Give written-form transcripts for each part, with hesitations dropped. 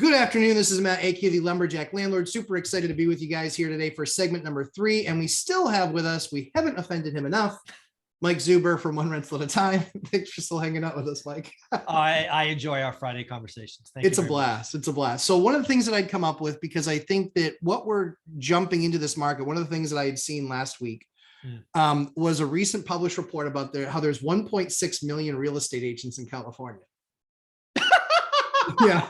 Good afternoon. This is Matt, aka the Lumberjack Landlord. Super excited to be with you guys here today for segment number 3. And we still have with us, we haven't offended him enough, Mike Zuber from One Rental at a Time. Thanks for still hanging out with us, Mike. I enjoy our Friday conversations. Thank you. It's a blast. It's a blast. So one of the things that I'd come up with, because I think that what we're jumping into this market, one of the things that I had seen last week was a recent published report about how there's 1.6 million real estate agents in California. Yeah.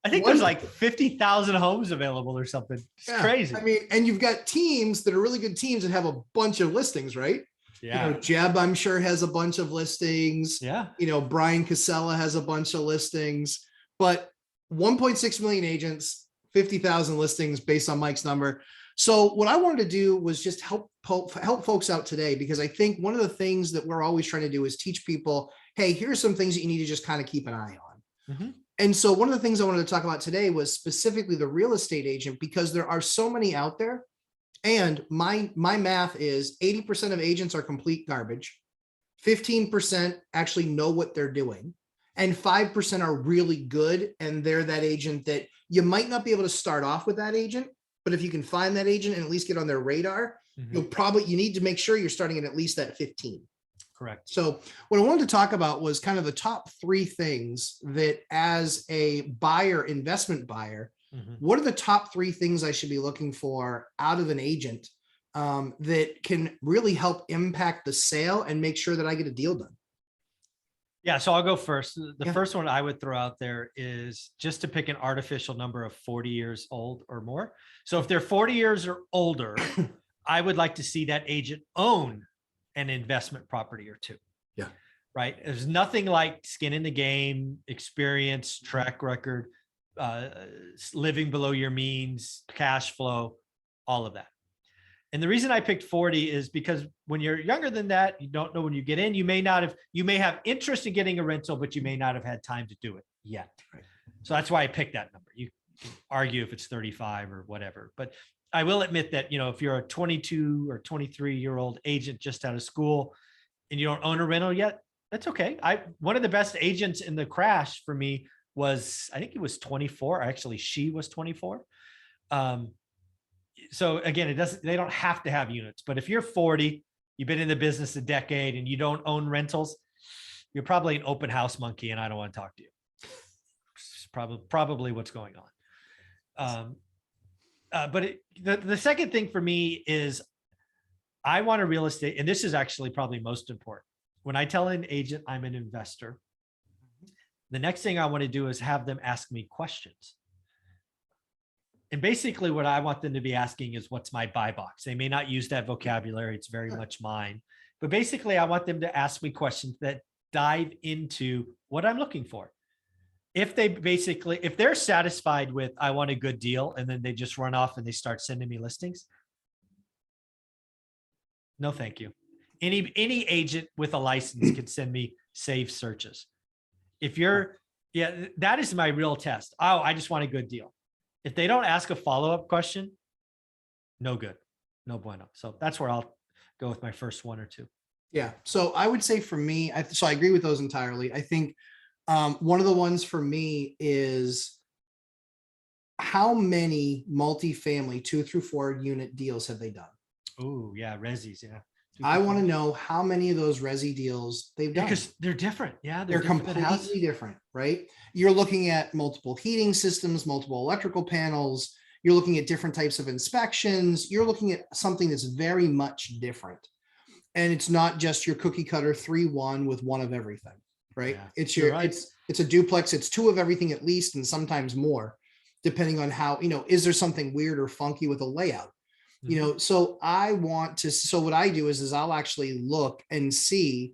I think there's like 50,000 homes available or something. It's crazy. I mean, and you've got teams that are really good teams that have a bunch of listings, right? Yeah. You know, Jeb, I'm sure, has a bunch of listings. Yeah. You know, Brian Casella has a bunch of listings, but 1.6 million agents, 50,000 listings based on Mike's number. So what I wanted to do was just help folks out today, because I think one of the things that we're always trying to do is teach people, hey, here's some things that you need to just kind of keep an eye on. Mm-hmm. And so one of the things I wanted to talk about today was specifically the real estate agent, because there are so many out there. And my math is 80% of agents are complete garbage. 15% actually know what they're doing. And 5% are really good. And they're that agent that you might not be able to start off with that agent, but if you can find that agent and at least get on their radar, you need to make sure you're starting at least that 15. Correct. So what I wanted to talk about was kind of the top 3 things that, as a buyer, investment buyer, what are the top 3 things I should be looking for out of an agent that can really help impact the sale and make sure that I get a deal done? Yeah, so I'll go first. The first one I would throw out there is just to pick an artificial number of 40 years old or more. So if they're 40 years or older, I would like to see that agent own an investment property or 2. Yeah. Right. There's nothing like skin in the game, experience, track record, living below your means, cash flow, all of that. And the reason I picked 40 is because when you're younger than that, you don't know when you get in, you may have interest in getting a rental, but you may not have had time to do it yet. Right. So that's why I picked that number. You can argue if it's 35 or whatever, but I will admit that, if you're a 22 or 23-year-old agent just out of school and you don't own a rental yet, that's okay. One of the best agents in the crash for me was, I think it was 24. Actually, she was 24. So again, they don't have to have units, but if you're 40, you've been in the business a decade and you don't own rentals, you're probably an open house monkey and I don't want to talk to you. It's probably what's going on. But the second thing for me is I want a real estate, and this is actually probably most important. When I tell an agent I'm an investor, the next thing I want to do is have them ask me questions. And basically what I want them to be asking is, what's my buy box? They may not use that vocabulary. It's very much mine. But basically I want them to ask me questions that dive into what I'm looking for. If they're satisfied with, I want a good deal, and then they just run off and they start sending me listings, no, thank you. Any agent with a license can send me saved searches. That is my real test. Oh, I just want a good deal. If they don't ask a follow-up question, no good, no bueno. So that's where I'll go with my first 1 or 2. Yeah. So I would say for me, so I agree with those entirely. I think one of the ones for me is, how many multifamily 2 through 4 unit deals have they done? Oh yeah, resis. Yeah. I want to know how many of those resi deals they've done, because they're different. Yeah, they're completely different, right? You're looking at multiple heating systems, multiple electrical panels. You're looking at different types of inspections. You're looking at something that's very much different, and it's not just your cookie cutter 3-1 with 1 of everything, right? Yeah, it's a duplex. It's 2 of everything at least, and sometimes more, depending on how, is there something weird or funky with a layout? So what I do is I'll actually look and see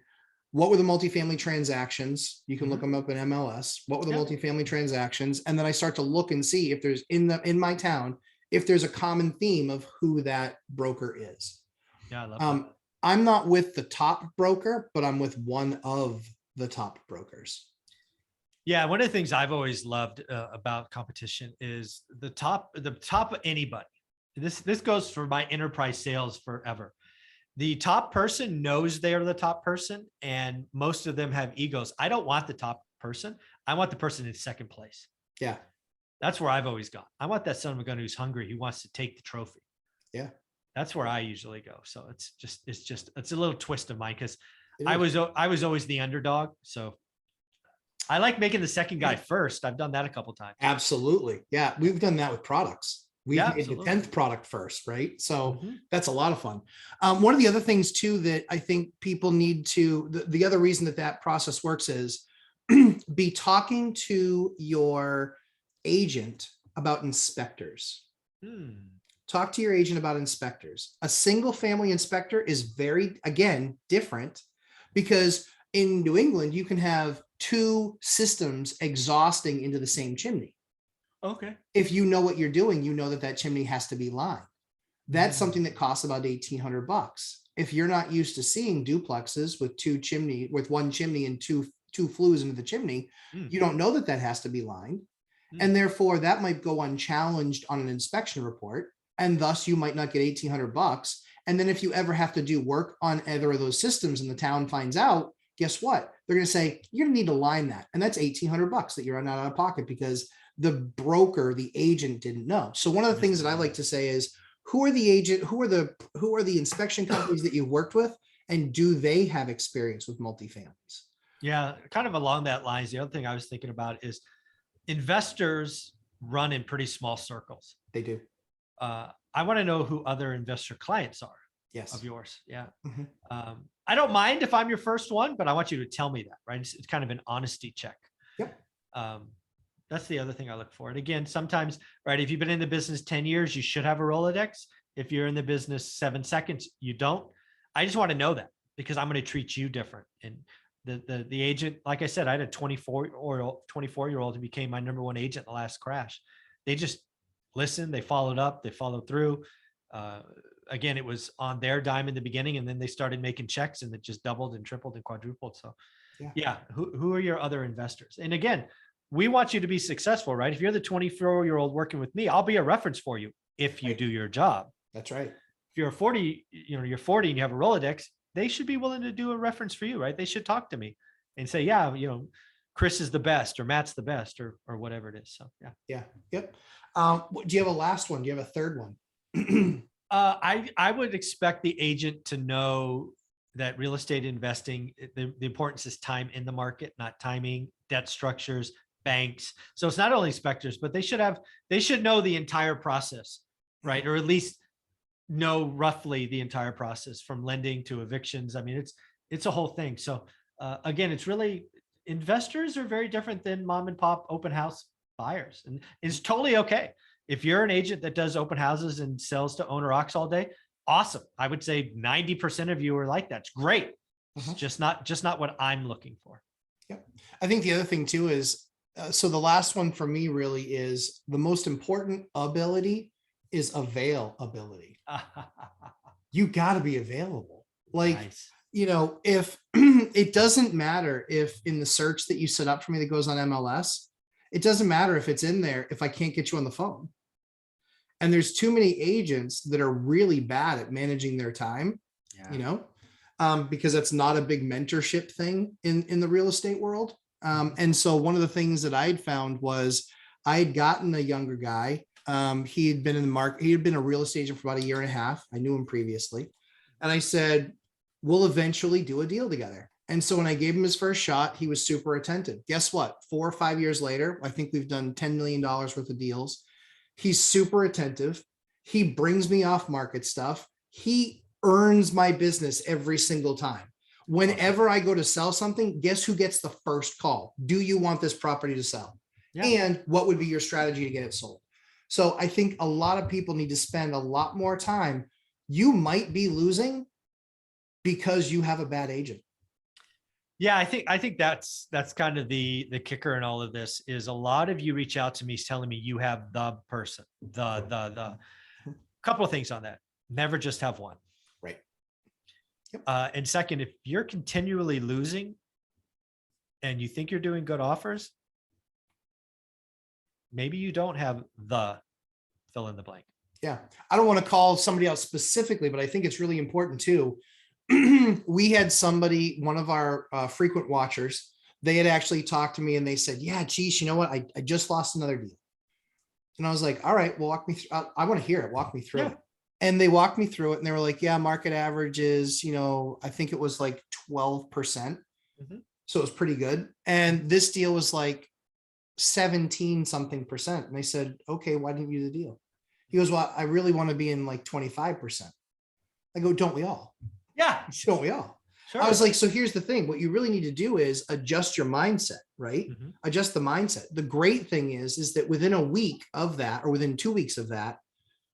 what were the multifamily transactions. You can look them up in MLS. What were the multifamily transactions? And then I start to look and see if there's in my town, if there's a common theme of who that broker is. Yeah, I love that. I'm not with the top broker, but I'm with one of the top brokers. Yeah, one of the things I've always loved about competition is the top of anybody. This goes for my enterprise sales forever. The top person knows they're the top person, and most of them have egos. I don't want the top person. I want the person in second place. Yeah. That's where I've always gone. I want that son of a gun who's hungry, who wants to take the trophy. Yeah. That's where I usually go. So it's a little twist of mine, because It I is. was always the underdog. So I like making the second guy first. I've done that a couple times. Absolutely. Yeah. We've done that with products. We've Yeah, made the absolutely. 10th product first, right? So Mhm. that's a lot of fun. One of the other things too, that I think people need to, the other reason that that process works is be talking to your agent about inspectors. Hmm. Talk to your agent about inspectors. A single family inspector is very, again, different, because in New England, you can have two systems exhausting into the same chimney. Okay. If you know what you're doing, you know that that chimney has to be lined. That's Mm. something that costs about $1,800. If you're not used to seeing duplexes with one chimney and two flues into the chimney, Mm. you don't know that that has to be lined. Mm. And therefore that might go unchallenged on an inspection report. And thus you might not get $1,800. And then if you ever have to do work on either of those systems and the town finds out, guess what? They're going to say, you're going to need to line that. And that's $1,800 that you're not out of pocket, because the broker, the agent, didn't know. So one of the things that I like to say is, who are the inspection companies that you've worked with, and do they have experience with multifamilies? Yeah, kind of along that lines. The other thing I was thinking about is investors run in pretty small circles. They do. I want to know who other investor clients are Yes. of yours. Yeah. Mhm. I don't mind if I'm your first one, but I want you to tell me that, right? It's kind of an honesty check. Yep. That's the other thing I look for. And again, sometimes, right, if you've been in the business 10 years, you should have a Rolodex. If you're in the business 7 seconds, you don't. I just want to know that, because I'm going to treat you different. And the agent, like I said, I had a 24-year-old who became my number one agent in the last crash. They just listened, they followed up, they followed through. Again, it was on their dime in the beginning, and then they started making checks, and it just doubled and tripled and quadrupled. So yeah, who are your other investors? And again, we want you to be successful, right? If you're the 24-year-old working with me, I'll be a reference for you if you Right. do your job. That's right. If you're 40, you're 40 and you have a Rolodex, they should be willing to do a reference for you, right? They should talk to me and say, yeah, Chris is the best, or Matt's the best, or whatever it is. So yeah. Yeah. Yep. Do you have a last one? Do you have a third one? I would expect the agent to know that real estate investing, the importance is time in the market, not timing, debt structures, banks. So it's not only inspectors, but they should know the entire process, right? Or at least know roughly the entire process, from lending to evictions. I mean, it's a whole thing. So again, it's really, investors are very different than mom and pop open house buyers, and it's totally okay. If you're an agent that does open houses and sells to owner ocks all day, awesome. I would say 90% of you are like that. It's great. It's just not what I'm looking for. Yep. I think the other thing too is, so the last one for me really is, the most important ability is availability. You got to be available. Like, Nice. If it doesn't matter if in the search that you set up for me that goes on MLS, it doesn't matter if it's in there if I can't get you on the phone. And there's too many agents that are really bad at managing their time, because that's not a big mentorship thing in the real estate world. And so one of the things that I'd found was, I had gotten a younger guy. He had been in the market. He had been a real estate agent for about 1.5 years. I knew him previously. And I said, we'll eventually do a deal together. And so when I gave him his first shot, he was super attentive. Guess what? 4 or 5 years later, I think we've done $10 million worth of deals. He's super attentive. He brings me off market stuff. He earns my business every single time. Whenever I go to sell something, guess who gets the first call? Do you want this property to sell? Yeah. And what would be your strategy to get it sold? So I think a lot of people need to spend a lot more time. You might be losing because you have a bad agent. Yeah, I think that's kind of the kicker in all of this, is a lot of you reach out to me telling me you have the person, the couple of things on that. Never just have one. Right. Yep. And second, if you're continually losing and you think you're doing good offers, maybe you don't have the fill in the blank. Yeah. I don't want to call somebody out specifically, but I think it's really important too. We had somebody, one of our frequent watchers, they had actually talked to me and they said, yeah, geez, you know what? I just lost another deal. And I was like, all right, well, walk me through. I want to hear it. Walk me through Yeah. it. And they walked me through it and they were like, yeah, market average is, I think it was like 12%. Mhm. So it was pretty good. And this deal was like 17 something percent. And I said, okay, why didn't you do the deal? He goes, well, I really want to be in like 25%. I go, don't we all? Yeah. Don't we all? Sure. I was like, so here's the thing. What you really need to do is adjust your mindset, right? Mhm. Adjust the mindset. The great thing is that within a week of that, or within 2 weeks of that,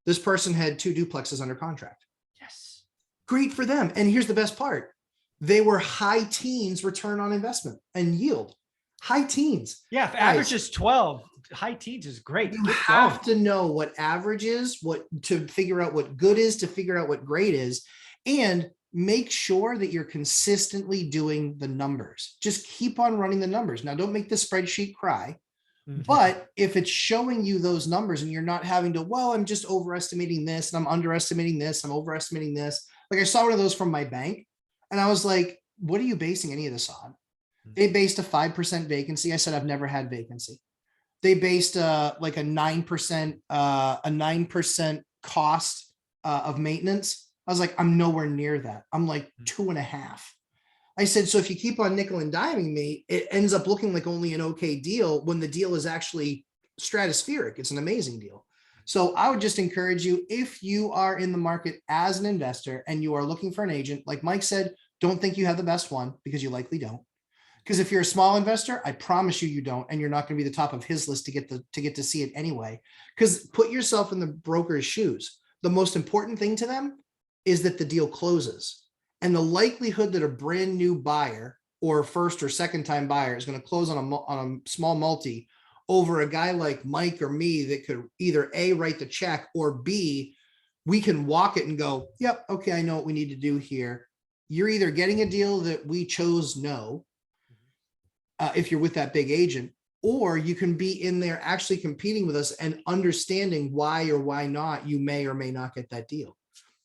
this person had 2 duplexes under contract. Yes. Great for them. And here's the best part. They were high teens return on investment and yield. High teens. Yeah. If Guys, average is 12, high teens is great. you Keep have going. to know what average is, what to figure out what good is, to figure out what great is, and make sure that you're consistently doing the numbers. Just keep on running the numbers. Now, don't make the spreadsheet cry. Mhm. But if it's showing you those numbers and you're not having to, well, I'm just overestimating this and I'm underestimating this, I'm overestimating this. Like I saw one of those from my bank and I was like, what are you basing any of this on? They based a 5% vacancy. I said, I've never had vacancy. They based like a 9% cost of maintenance. I was like, I'm nowhere near that. I'm like 2.5. I said, so if you keep on nickel and diming me, it ends up looking like only an okay deal when the deal is actually stratospheric. It's an amazing deal. So I would just encourage you, if you are in the market as an investor and you are looking for an agent, like Mike said, don't think you have the best one because you likely don't. Because if you're a small investor, I promise you, you don't, and you're not going to be the top of his list to get to see it anyway. Because put yourself in the broker's shoes. The most important thing to them is that the deal closes. And the likelihood that a brand new buyer or first or second time buyer is going to close on a small multi over a guy like Mike or me that could either A, write the check, or B, we can walk it and go, yep, okay, I know what we need to do here. You're either getting a deal that we chose no, if you're with that big agent, or you can be in there actually competing with us and understanding why or why not you may or may not get that deal.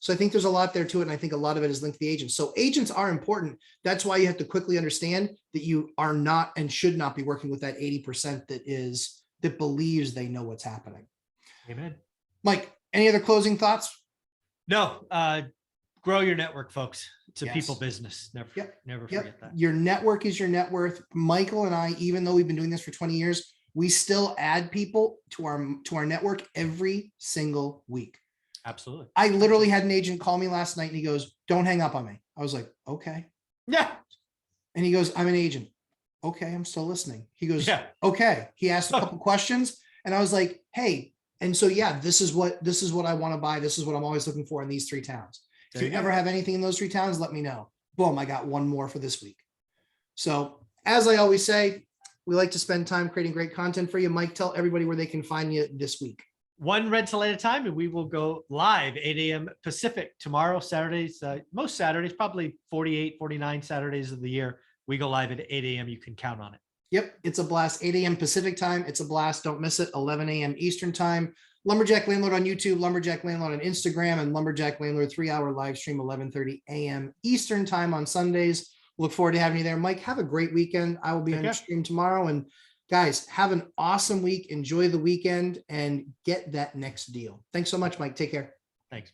So I think there's a lot there to it. And I think a lot of it is linked to the agents. So agents are important. That's why you have to quickly understand that you are not and should not be working with that 80% that believes they know what's happening. Amen. Mike, any other closing thoughts? No, grow your network, folks. It's a Yes. people business. Never Yep. forget that. Your network is your net worth. Michael and I, even though we've been doing this for 20 years, we still add people to our network every single week. Absolutely. I literally had an agent call me last night and he goes, don't hang up on me. I was like, okay. Yeah. And he goes, I'm an agent. Okay, I'm still listening. He goes, Yeah. okay. He asked a couple questions and I was like, hey, and so yeah, this is what I want to buy. This is what I'm always looking for in these 3 towns. If you ever have anything in those 3 towns, let me know. Boom, I got one more for this week. So as I always say, we like to spend time creating great content for you. Mike, tell everybody where they can find you this week. One rental at a time, and we will go live 8 a.m. Pacific tomorrow, Saturdays, most Saturdays, probably 48, 49 Saturdays of the year. We go live at 8 a.m. You can count on it. Yep, it's a blast. 8 a.m. Pacific time. It's a blast. Don't miss it. 11 a.m. Eastern time. Lumberjack Landlord on YouTube, Lumberjack Landlord on Instagram, and Lumberjack Landlord 3-hour live stream, 11:30 a.m. Eastern time on Sundays. Look forward to having you there. Mike, have a great weekend. I will be on your stream tomorrow. And guys, have an awesome week. Enjoy the weekend and get that next deal. Thanks so much, Mike. Take care. Thanks.